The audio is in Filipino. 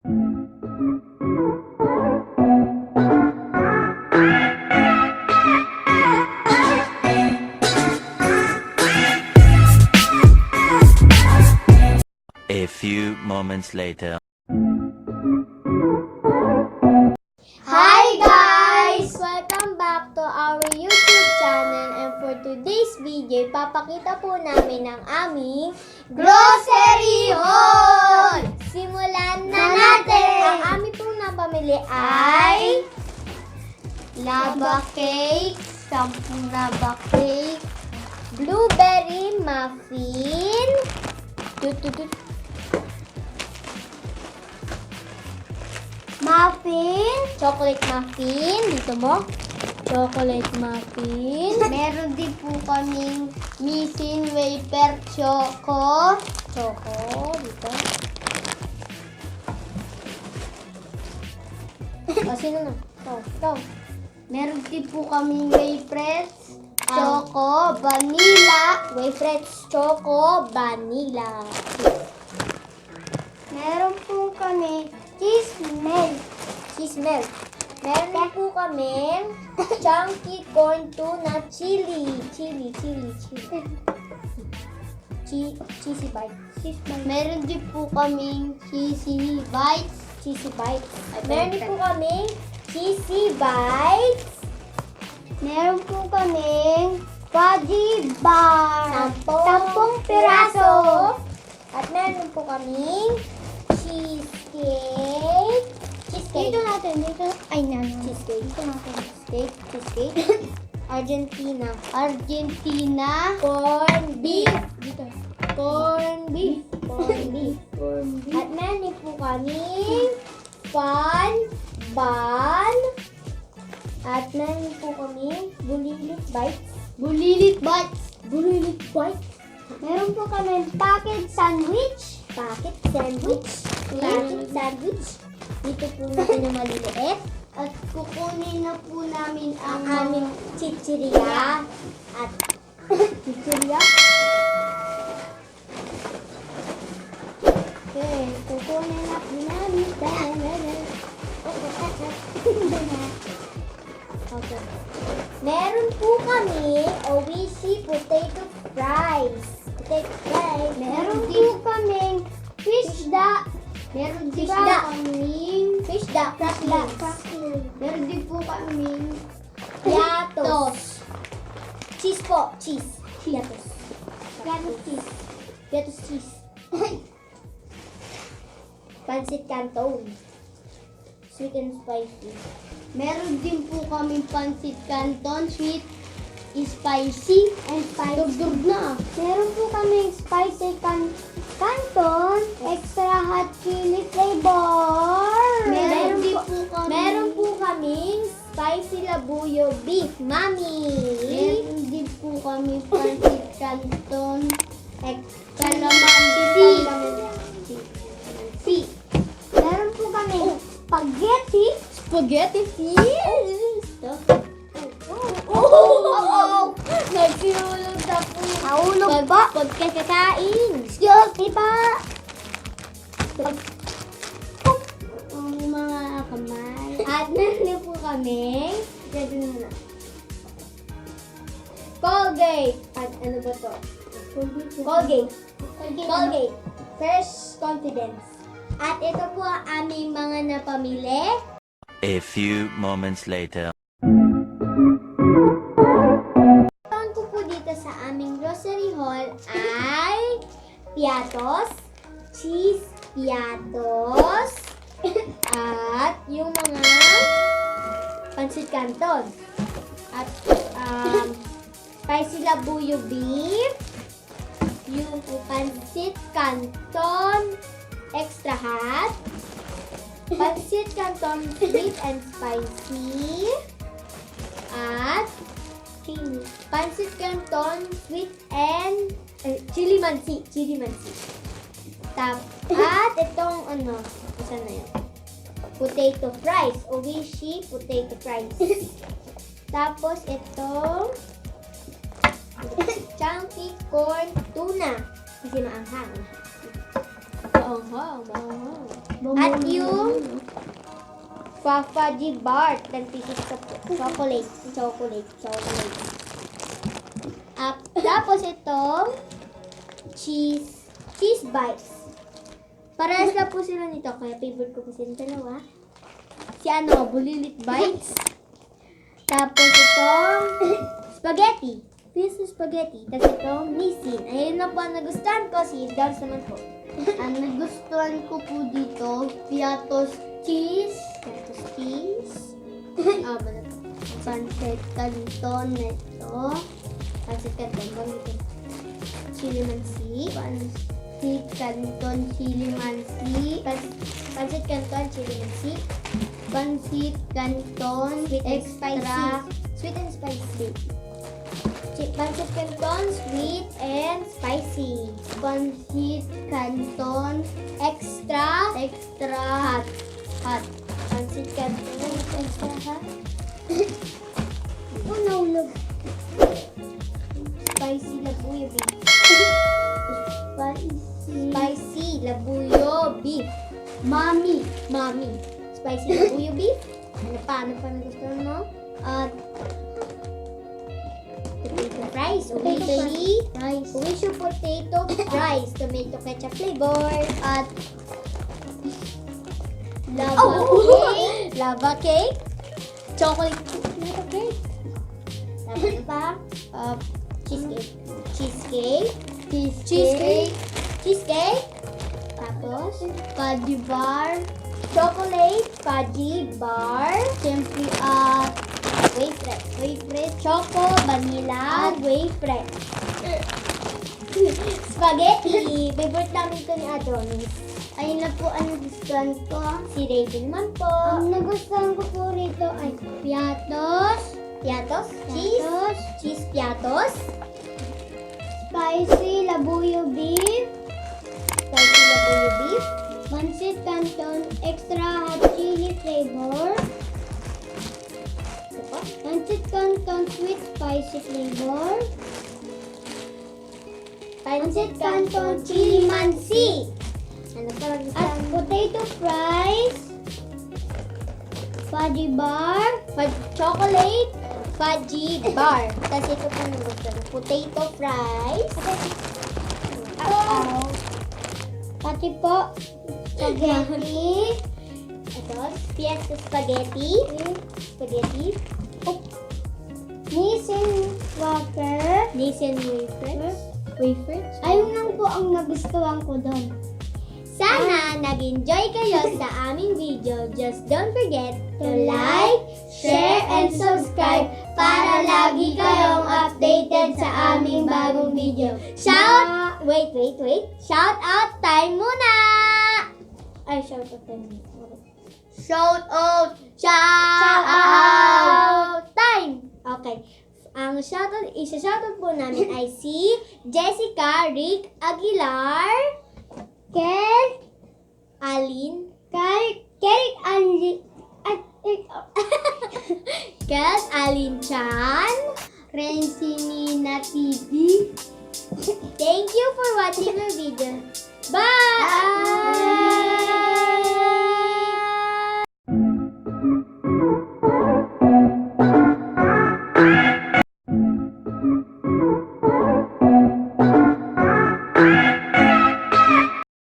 A few moments later. Hi guys! Welcome back to our YouTube channel, and for today's video, papakita po namin ang aming grocery haul! Simulan na natin! Ang aming po napamili ay lava cake, 10 lava cake, blueberry muffin, muffin, chocolate muffin, dito mo, chocolate muffin. Meron din po kaming missing wafer choco, dito. O, sino na? Ito. Meron din po kaming wafers, choco, vanilla, wafers, choco, vanilla. Meron po kami cheese melt. Meron din po kami chunky corn tuna chili. Cheesy bites. Meron din po kami cheesy bites. Meron din po kami cheesy bites. Meron po kami fudgy bar. 10 piraso. At meron po kami cheesecake. Dito natin. Ay, cheesecake. Dito natin. Cheesecake. Argentina. Corn beef. Dito. Corn beef. At meron po kami fun bun. At meron po kami bulilit bites. Meron po kami packet sandwich. Dito po natin yung maliliit. At kukunin na po namin ang aming chichirya. Okay, kukunin na po namin. Okay. Meron po kami Oishi potato fries. Meron din po kaming fish da. Meron din po kaming piatos. Cheese. Piatos cheese. Pancit canton. Sweet and spicy. Meron din po kaming pancit canton, sweet, spicy, and spicy. Dugdug na. Meron po kaming spicy canton, extra hot chili flavor. Meron po kaming spicy labuyo beef, mami. Meron din po kaming pancit canton, extra calamansi. Meron po kaming spaghetti feast. Nagsiulog na po. Nahulog pa. Pagkakain. Excuse me pa. Ang mga kamay. At meron po kami. Colgate. At ano ba to? Colgate. Fresh Confidence. At ito po ang aming mga napamili. A few moments later. Ang ko po dito sa aming grocery haul ay piatos, cheese piatos, at yung mga pancit canton. At spicy labuyo beef, yung pancit canton extra hot, pancit canton sweet and spicy, at pancit canton sweet and chili mansi. At itong saan na yun? Potato fries, Oishi potato fries. Tapos itong chunky corn tuna. Kasi maanghang. Maanghang. At yung Fudgy bar, 10 pieces of chocolate. Tapos itong cheese bites. Parehas lang po sila nito, kaya favorite ko po sila dalawa. Si Bulilit Bites. Tapos itong spaghetti. This is spaghetti. Tapos itong Nissin. Ayun na po ang nagustuhan ko. Si Dars naman po. Ang nagustuhan ko po dito, Piatos cheese. Pancit canton na ito. Pancit canton. Chili mansi. Pancit canton chili mansi. Pancit canton chili mansi. Pancit canton extra sweet and spicy. Pancit canton sweet and spicy. Pancit canton extra hot. Pancit canton extra hot. Oh, nahulog. Spicy labuyo beef. Spicy labuyo beef. Mami. Spicy labuyo beef. Ano pa nagustuhan mo? At potato fries. Uwisyo potato fries. Tomato ketchup flavor. At lava cake. Chocolate lava cake. Tapos na pa? Cheesecake. Tapos, fudgy bar. Chocolate fudgy bar. Siyempre, wafer. Choco, vanilla, wafer. Spaghetti. Favorite namin ito ni Adonis. Ayun na po ang nagustuhan ko. Si Raven naman po. Ang nagustuhan ko po rito ay piatos. Cheese piatos. Spicy labuyo beef. Pancit canton extra hot chili flavor. Pancit canton sweet spicy flavor. Pancit canton chili mansi. At potato fries. Fudgy bar. Chocolate fudgy bar. Tapos ito po nung gusto. Potato fries. Pati po spaghetti. Ito, fiesta spaghetti. Nissin wafers. Ayun lang po ang nagustuhan ko doon. Sana nag-enjoy kayo sa aming video. Just don't forget to like, share, and subscribe para lagi kayong updated sa aming bagong video. Wait. Shout out time muna! Ay, shout out time. Shout out time! Okay. Ang isa-shoutout po namin ay si Jessica Rick Aguilar, Kerik Alin Cha,